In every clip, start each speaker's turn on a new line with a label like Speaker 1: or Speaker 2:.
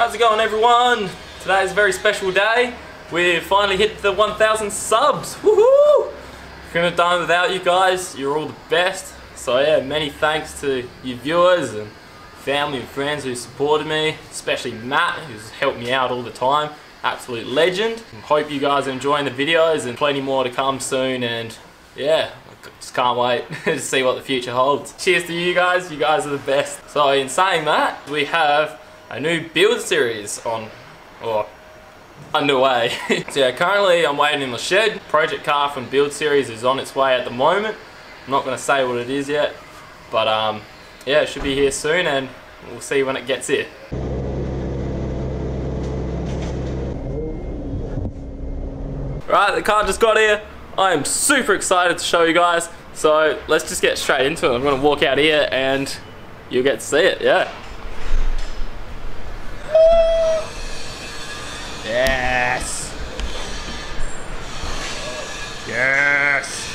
Speaker 1: How's it going, everyone? Today is a very special day. We've finally hit the 1,000 subs. Woohoo! Couldn't have done it without you guys. You're all the best. So yeah, many thanks to you viewers and family and friends who supported me, especially Matt, who's helped me out all the time. Absolute legend. Hope you guys are enjoying the videos and plenty more to come soon, and yeah, just can't wait to see what the future holds. Cheers to you guys are the best. So in saying that, we have a new build series underway. So yeah, currently I'm waiting in my shed. Project car from build series is on its way at the moment. I'm not going to say what it is yet, but yeah, it should be here soon and we'll see when it gets here. Right, the car just got here. I am super excited to show you guys. So let's just get straight into it. I'm going to walk out here and you'll get to see it, yeah. Yes! Yes!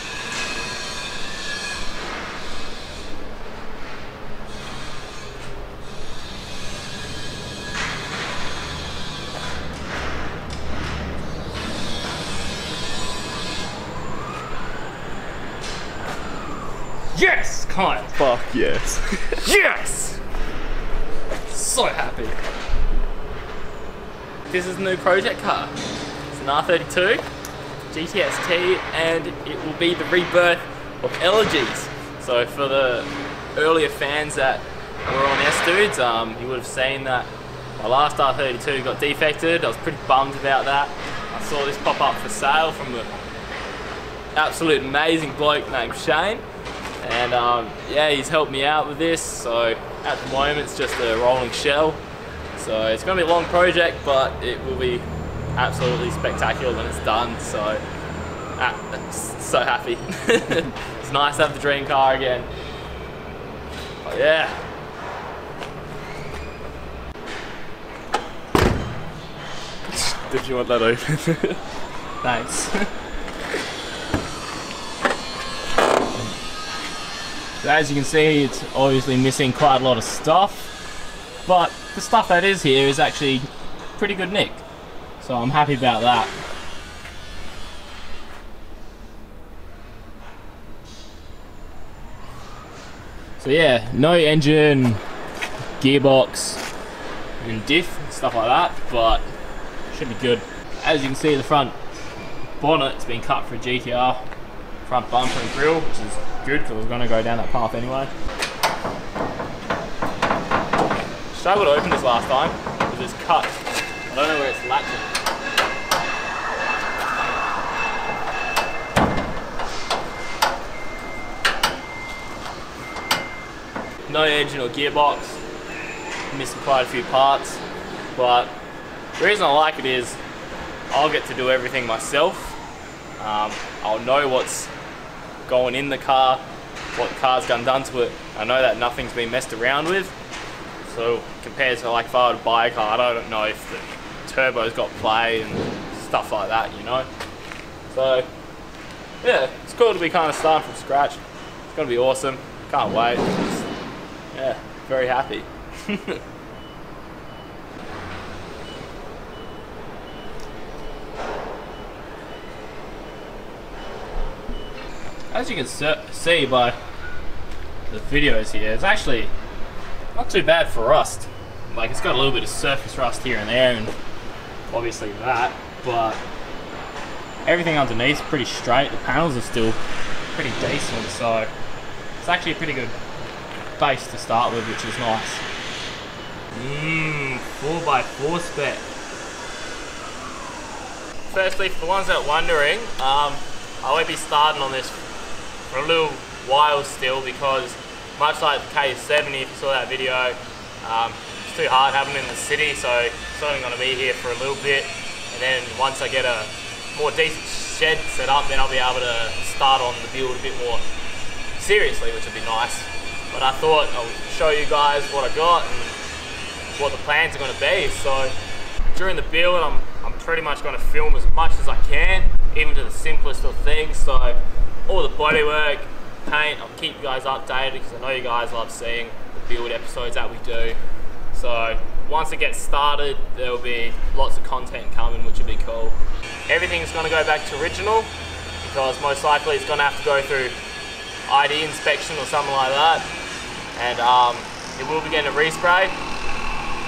Speaker 1: Yes! Kyle!
Speaker 2: Fuck yes.
Speaker 1: Yes! So happy. This is the new project car. It's an R32 GTST and it will be the rebirth of LGs. So for the earlier fans that were on sdudes, you would have seen that my last R32 got defected. I was pretty bummed about that. I saw this pop up for sale from an absolute amazing bloke named Shane. And yeah, he's helped me out with this. So at the moment it's just a rolling shell. So it's going to be a long project, but it will be absolutely spectacular when it's done. So, so happy. It's nice to have the dream car again. But yeah.
Speaker 2: Did you want that open?
Speaker 1: Thanks. So as you can see, it's obviously missing quite a lot of stuff. But the stuff that is here is actually pretty good nick. So I'm happy about that. So yeah, no engine, gearbox, and diff, and stuff like that, but should be good. As you can see, the front bonnet's been cut for a GTR, front bumper and grille, which is good because I was going to go down that path anyway. Struggled to open this last time because it's cut. I don't know where it's latching. No engine or gearbox. Missing quite a few parts. But the reason I like it is I'll get to do everything myself. I'll know what's going in the car, what the car's done to it. I know that nothing's been messed around with. So compared to like if I were to buy a car, I don't know if the turbo's got play and stuff like that, you know. So yeah, it's cool to be kind of starting from scratch. It's gonna be awesome. Can't wait. Just, yeah, very happy. As you can see by the videos here, it's actually not too bad for rust. Like, it's got a little bit of surface rust here and there, and obviously that, but everything underneath is pretty straight. The panels are still pretty decent, so it's actually a pretty good base to start with, which is nice. 4x4 spec. Firstly, for the ones that are wondering, I won't be starting on this for a little while still, because much like the K70, if you saw that video, it's too hard having it in the city, so it's only going to be here for a little bit, and then once I get a more decent shed set up, then I'll be able to start on the build a bit more seriously, which would be nice. But I thought I'll show you guys what I got and what the plans are going to be. So during the build, I'm pretty much going to film as much as I can, even to the simplest of things. So all the bodywork, paint, I'll keep you guys updated because I know you guys love seeing the build episodes that we do. So once it gets started, there'll be lots of content coming, which will be cool. Everything's going to go back to original because most likely it's going to have to go through ID inspection or something like that, and it will be getting a respray.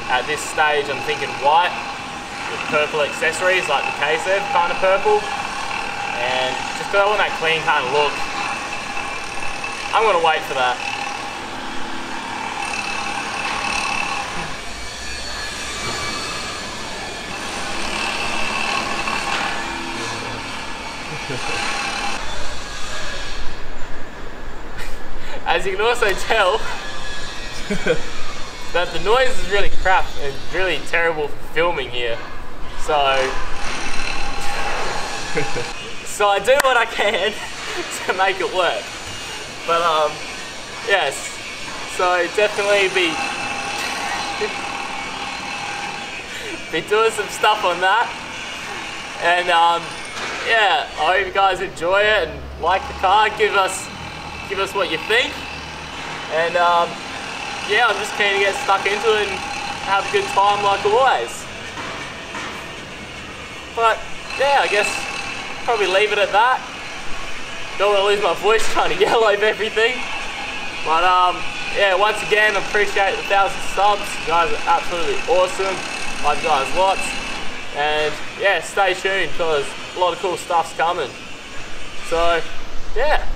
Speaker 1: At this stage I'm thinking white with purple accessories like the case said, kind of purple, and just because I want that clean kind of look, I'm going to wait for that. As you can also tell, that the noise is really crap and really terrible for filming here. So I do what I can to make it work. But yes, so definitely be doing some stuff on that. And yeah, I hope you guys enjoy it and like the car. Give us what you think. And yeah, I'm just keen to get stuck into it and have a good time like always. But yeah, I guess probably leave it at that. Don't want to lose my voice trying to yell over everything. But yeah, once again, I appreciate the 1,000 subs. You guys are absolutely awesome. Love you guys lots. And yeah, stay tuned because a lot of cool stuff's coming. So yeah.